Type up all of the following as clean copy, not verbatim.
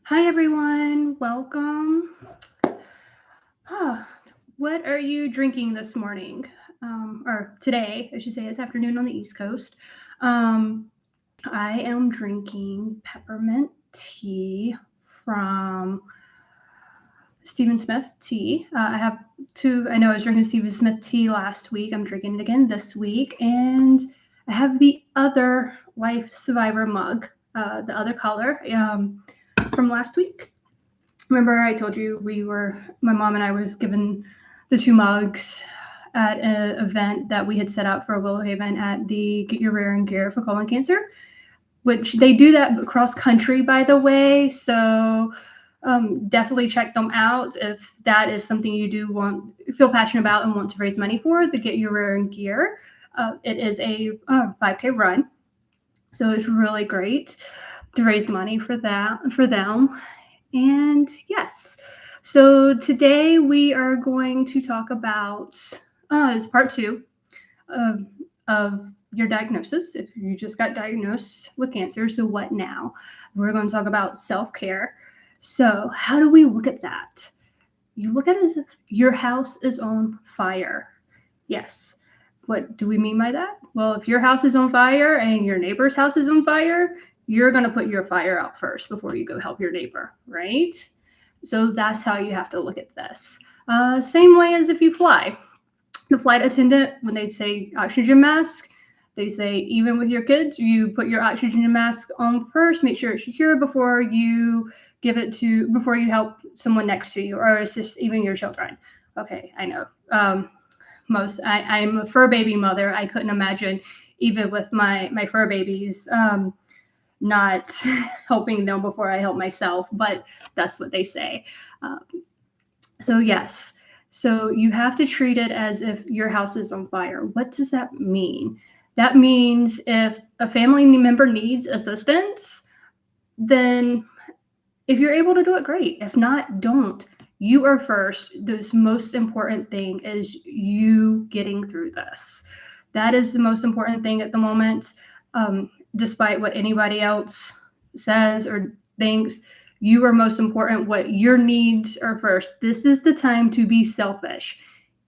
Hi, everyone. Welcome. Ah, what are you drinking this morning? Or today, I should say, it's afternoon on the East Coast. Um, I am drinking peppermint tea from Stephen Smith tea. I have two. I know I was drinking Stephen Smith tea last week. I'm drinking it again this week. And I have the other Life Survivor mug, the other color from last week. Remember I told you my mom and I was given the two mugs at an event that we had set out for Willow Haven at the Get Your Rare and Gear for Colon Cancer, which they do that across country, by the way. So definitely check them out if that is something you do feel passionate about and want to raise money for. The Get Your Rare and Gear. It is a 5K run, so it's really great to raise money for them. And yes, so today we are going to talk about it's part two of, of your diagnosis. If you just got diagnosed with cancer, so what now? We're going to talk about self-care. So how do we look at that? You look at it as if your house is on fire. Yes. What do we mean by that? Well, if your house is on fire and your neighbor's house is on fire, you're going to put your fire out first before you go help your neighbor, right? So that's how you have to look at this. Same way as if you fly. The flight attendant, when they say oxygen mask, they say even with your kids, you put your oxygen mask on first, make sure it's secure before you before you help someone next to you or assist even your children. Okay, I know. I'm a fur baby mother. I couldn't imagine even with my fur babies not helping them before I help myself, but that's what they say. Um, so yes, so you have to treat it as if your house is on fire. What does that mean? That means if a family member needs assistance, then if you're able to do it, great. If not, don't. You are first. The most important thing is you getting through this. That is the most important thing at the moment. Despite what anybody else says or thinks, you are most important. What your needs are first. This is the time to be selfish.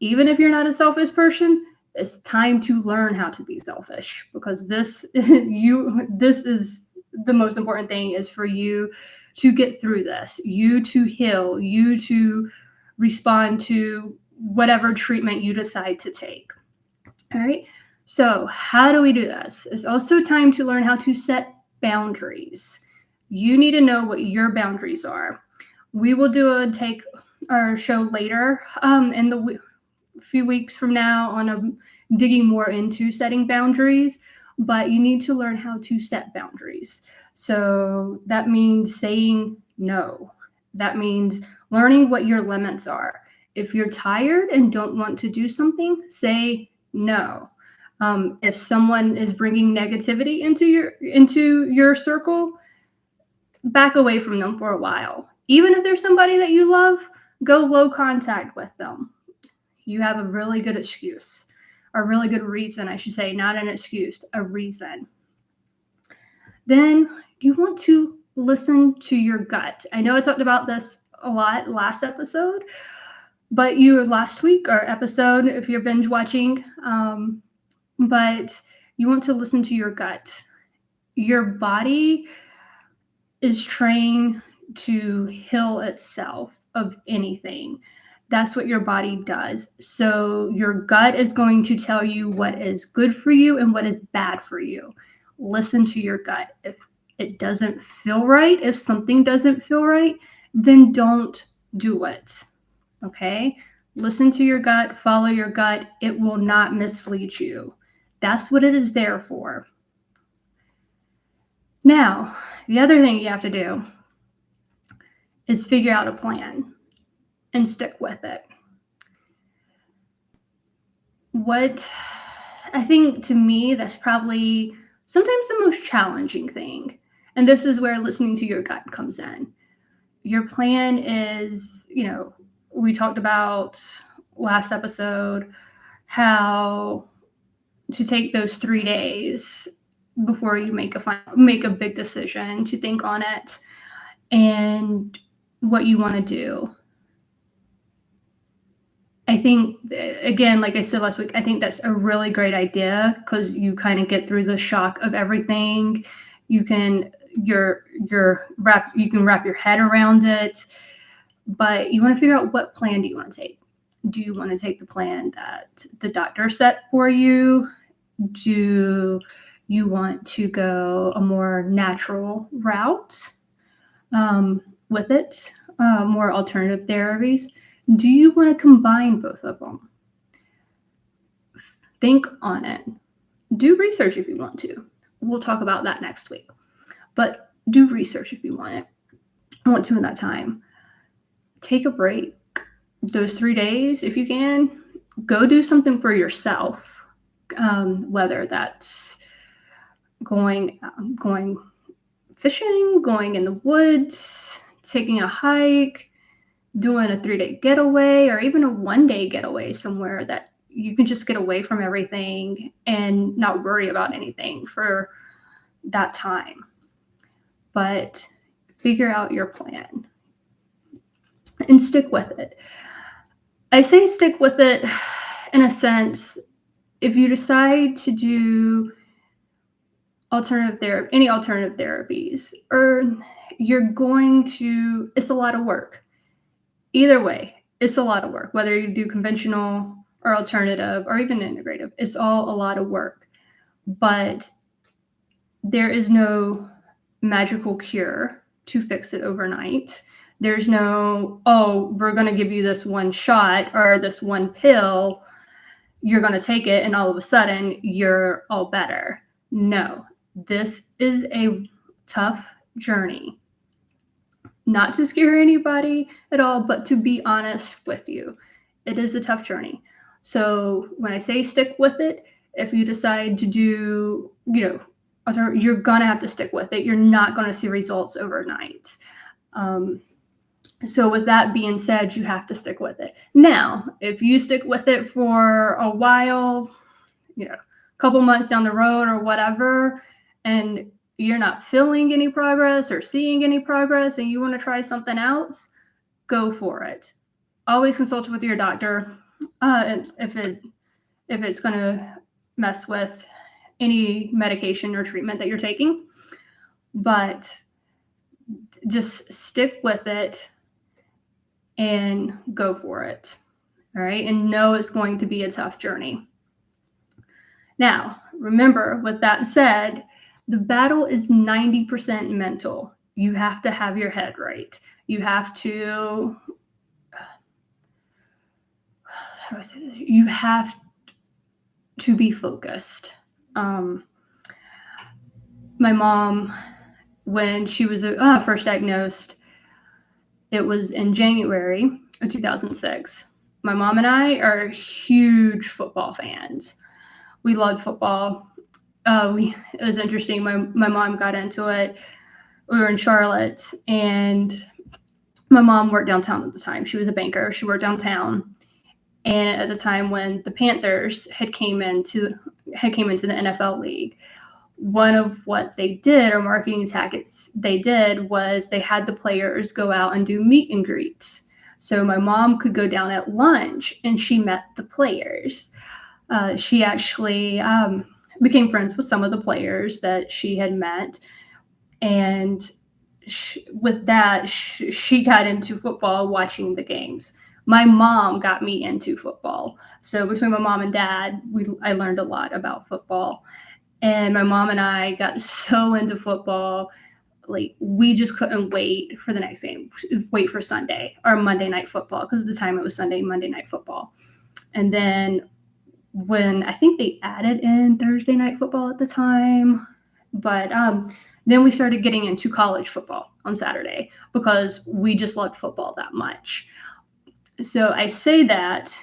Even if you're not a selfish person, it's time to learn how to be selfish because this is the most important thing is for you to get through this, you to heal, you to respond to whatever treatment you decide to take. All right. So, how do we do this? It's also time to learn how to set boundaries. You need to know what your boundaries are. We will do a take our show later in the few weeks from now on digging more into setting boundaries, but you need to learn how to set boundaries. So that means saying no. That means learning what your limits are. If you're tired and don't want to do something, say no. If someone is bringing negativity into your circle, back away from them for a while. Even if there's somebody that you love, go low contact with them. You have a really good excuse, a really good reason, I should say, not an excuse, a reason. Then you want to listen to your gut. I know I talked about this a lot last episode, but last week or episode, if you're binge watching, but you want to listen to your gut. Your body is trained to heal itself of anything. That's what your body does. So your gut is going to tell you what is good for you and what is bad for you. Listen to your gut. If it doesn't feel right, if something doesn't feel right, then don't do it. Okay? Listen to your gut, follow your gut. It will not mislead you. That's what it is there for. Now, the other thing you have to do is figure out a plan and stick with it. What I think to me, that's probably sometimes the most challenging thing. And this is where listening to your gut comes in. Your plan is, we talked about last episode how to take those 3 days before you make a big decision to think on it. and what you want to do. I think, again, like I said last week, I think that's a really great idea because you kind of get through the shock of everything. You can you can wrap your head around it, but you want to figure out what plan do you want to take. Do you want to take the plan that the doctor set for you? Do you want to go a more natural route with it, more alternative therapies? Do you want to combine both of them? Think on it. Do research if you want to. We'll talk about that next week. But do research if you want to in that time. Take a break. Those 3 days, if you can, go do something for yourself. Whether that's going fishing, going in the woods, taking a hike, doing a 3-day getaway, or even a 1-day getaway somewhere that you can just get away from everything and not worry about anything for that time. But figure out your plan and stick with it. I say stick with it in a sense. If you decide to do any alternative therapies, or it's a lot of work. Either way, it's a lot of work. Whether you do conventional or alternative or even integrative, it's all a lot of work. But there is no magical cure to fix it overnight. There's no, oh, we're going to give you this one shot or this one pill. You're going to take it and all of a sudden you're all better. No, this is a tough journey. Not to scare anybody at all, but to be honest with you. It is a tough journey. So when I say stick with it, if you decide to do, you're going to have to stick with it. You're not going to see results overnight. So with that being said, you have to stick with it. Now, if you stick with it for a while, a couple months down the road or whatever, and you're not feeling any progress or seeing any progress and you want to try something else, go for it. Always consult with your doctor if it's going to mess with any medication or treatment that you're taking. But just stick with it and go for it. All right. And know it's going to be a tough journey. Now, remember, with that said, the battle is 90% mental. You have to have your head right. You have to, how do I say this? You have to be focused. My mom, when she was first diagnosed, it was in January of 2006. My mom and I are huge football fans. We loved football. It was interesting. My mom got into it. We were in Charlotte, and my mom worked downtown at the time. She was a banker. She worked downtown, and at the time when the Panthers had came into the NFL league, one of what they did, or marketing tactics they did, was they had the players go out and do meet and greets. So my mom could go down at lunch, and she met the players. She actually became friends with some of the players that she had met. And with that, she got into football watching the games. My mom got me into football. So between my mom and dad, I learned a lot about football. And my mom and I got so into football, like we just couldn't wait for the next game, wait for Sunday or Monday Night Football, because at the time it was Monday Night Football. And then when I think they added in Thursday Night Football at the time, but then we started getting into college football on Saturday because we just loved football that much. So I say that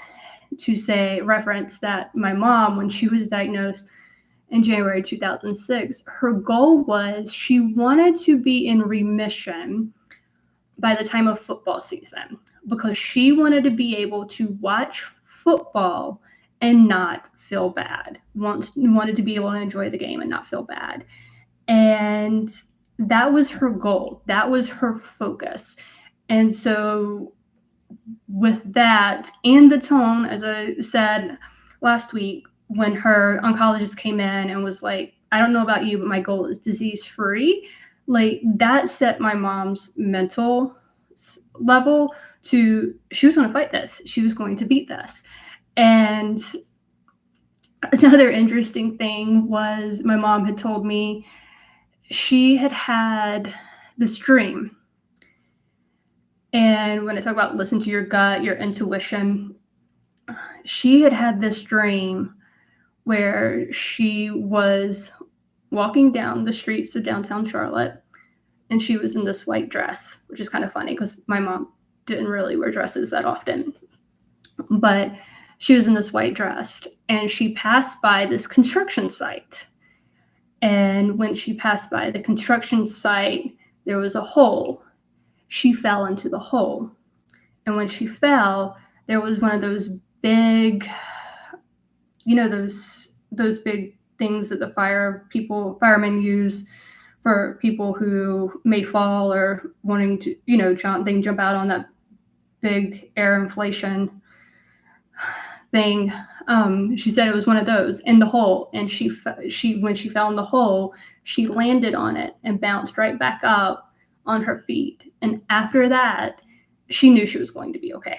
to reference that my mom, when she was diagnosed in January 2006, her goal was she wanted to be in remission by the time of football season because she wanted to be able to watch football and not feel bad. Wanted to be able to enjoy the game and not feel bad. And that was her goal. That was her focus. And so with that and the tone, as I said last week, when her oncologist came in and was like, I don't know about you, but my goal is disease free, like that set my mom's mental level to she was going to fight this, she was going to beat this. And another interesting thing was my mom had told me she had this dream. And when I talk about listen to your gut, your intuition, she had this dream where she was walking down the streets of downtown Charlotte and she was in this white dress, which is kind of funny because my mom didn't really wear dresses that often. But she was in this white dress and she passed by this construction site. And when she passed by the construction site, there was a hole. She fell into the hole. And when she fell, there was one of those big, those big things that the firemen use for people who may fall or wanting to, they can jump out on that big air inflation thing. She said it was one of those in the hole, and she when she fell in the hole, she landed on it and bounced right back up on her feet. And after that, she knew she was going to be okay.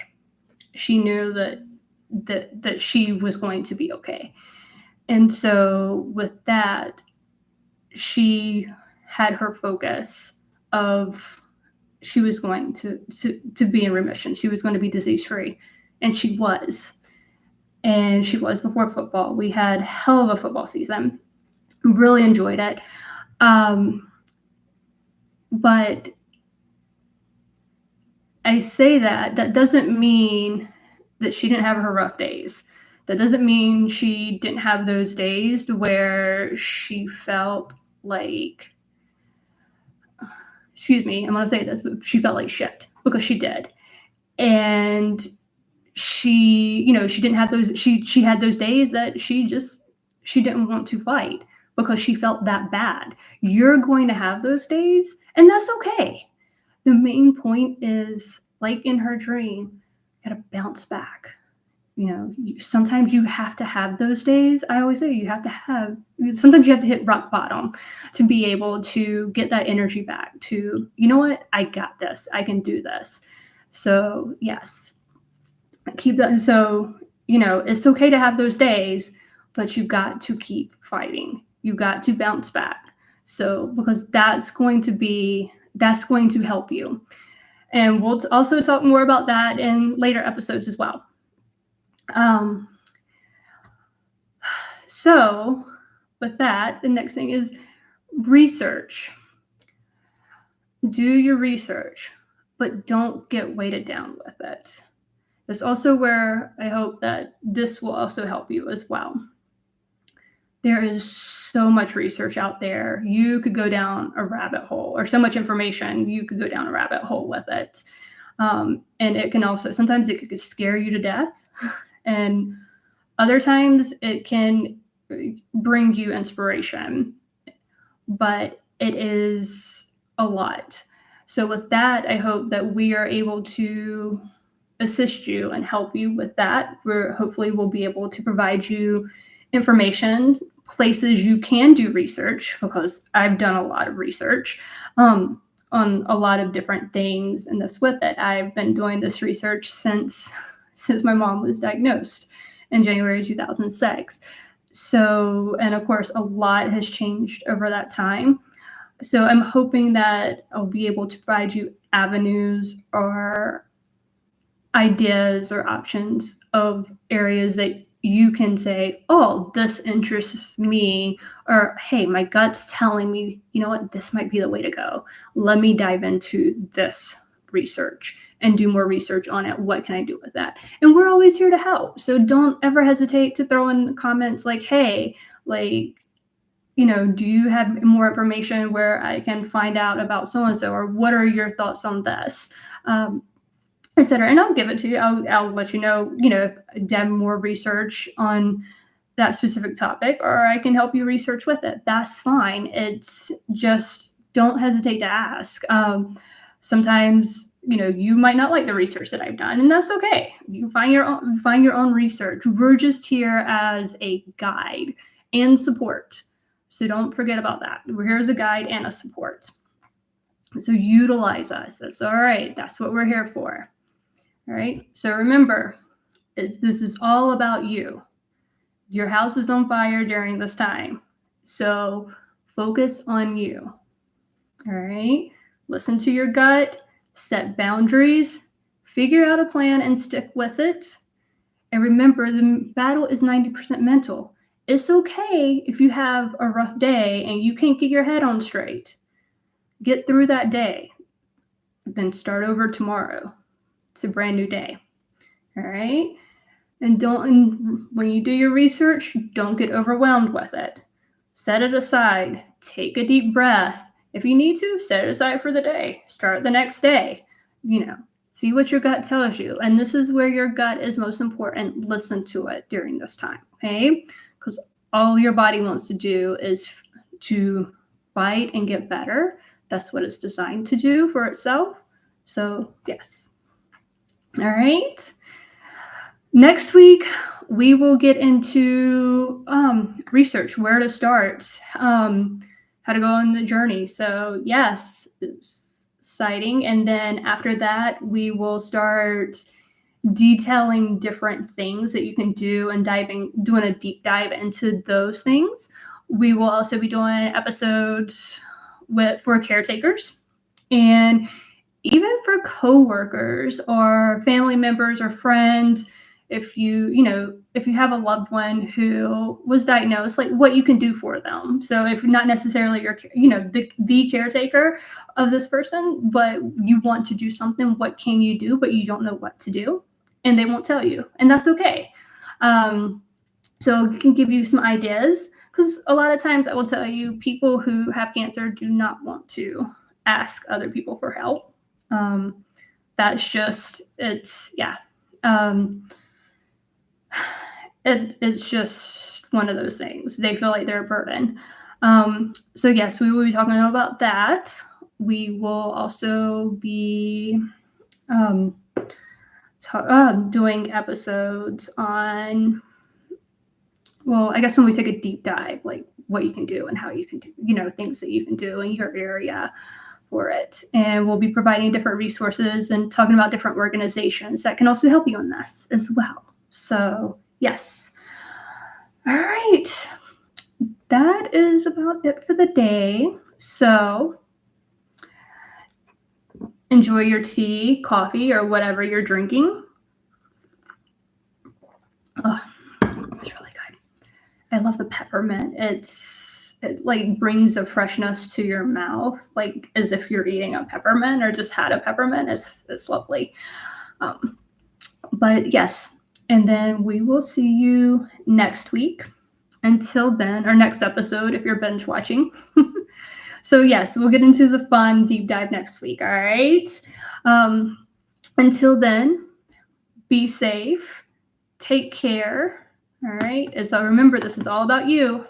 She knew that she was going to be okay. And so with that, she had her focus of she was going to be in remission. She was going to be disease free, and she was. And she was before football. We had hell of a football season. Really enjoyed it. But I say that doesn't mean that she didn't have her rough days. That doesn't mean she didn't have those days where she felt like, excuse me, I'm going to say this, but she felt like shit, because she did. And she didn't have those, she had those days that she didn't want to fight because she felt that bad. You're going to have those days, and that's okay. The main point is, like in her dream, you gotta bounce back. Sometimes you have to have those days. I always say sometimes you have to hit rock bottom to be able to get that energy back to, you know what, I got this, I can do this. So yes, keep that. So, it's okay to have those days, but you got to keep fighting. You got to bounce back. So, because that's going to help you. And we'll also talk more about that in later episodes as well. So with that, the next thing is research. Do your research, but don't get weighted down with it. That's also where I hope that this will also help you as well. There is so much research out there. You could go down a rabbit hole, or so much information, you could go down a rabbit hole with it. And it can also, sometimes it could scare you to death. And other times it can bring you inspiration. But it is a lot. So with that, I hope that we are able to assist you and help you with that. Hopefully we'll be able to provide you information, places you can do research, because I've done a lot of research on a lot of different things. And this with it, I've been doing this research since my mom was diagnosed in January 2006. So, and of course, a lot has changed over that time. So I'm hoping that I'll be able to provide you avenues or ideas or options of areas that you can say, oh, this interests me, or hey, my gut's telling me, you know what, this might be the way to go. Let me dive into this research and do more research on it. What can I do with that? And we're always here to help. So don't ever hesitate to throw in the comments like, hey, like, do you have more information where I can find out about so-and-so, or what are your thoughts on this? Etc. And I'll give it to you. I'll let you know, if I have more research on that specific topic, or I can help you research with it. That's fine. It's just don't hesitate to ask. Sometimes, you might not like the research that I've done, and that's okay. You find your own research. We're just here as a guide and support. So don't forget about that. We're here as a guide and a support. So utilize us. That's all right. That's what we're here for. All right. So remember, this is all about you. Your house is on fire during this time. So focus on you. All right. Listen to your gut, set boundaries, figure out a plan and stick with it. And remember, the battle is 90% mental. It's okay if you have a rough day and you can't get your head on straight. Get through that day, then start over tomorrow. It's a brand new day. All right. And when you do your research, don't get overwhelmed with it. Set it aside. Take a deep breath. If you need to, set it aside for the day. Start the next day. See what your gut tells you. And this is where your gut is most important. Listen to it during this time, okay? Because all your body wants to do is to fight and get better. That's what it's designed to do for itself. So, yes. All right. Next week, we will get into research, where to start, how to go on the journey. So yes, it's exciting. And then after that, we will start detailing different things that you can do and doing a deep dive into those things. We will also be doing episodes for caretakers and even for coworkers or family members or friends. If you have a loved one who was diagnosed, like what you can do for them. So if not necessarily you're, the caretaker of this person, but you want to do something, what can you do, but you don't know what to do, and they won't tell you, and that's okay. So it can give you some ideas, because a lot of times I will tell you, people who have cancer do not want to ask other people for help. That's just, it's just one of those things. They feel like they're a burden. So yes, we will be talking about that. We will also be doing episodes on, well, I guess when we take a deep dive, like what you can do and how you can do, things that you can do in your area for it. And we'll be providing different resources and talking about different organizations that can also help you in this as well. So yes. All right. That is about it for the day. So enjoy your tea, coffee, or whatever you're drinking. Oh, it's really good. I love the peppermint. It like brings a freshness to your mouth, like as if you're eating a peppermint or just had a peppermint. It's lovely. But yes, and then we will see you next week. Until then, or next episode if you're binge watching. So yes, we'll get into the fun deep dive next week. All right. Until then, be safe. Take care. All right. So remember, this is all about you.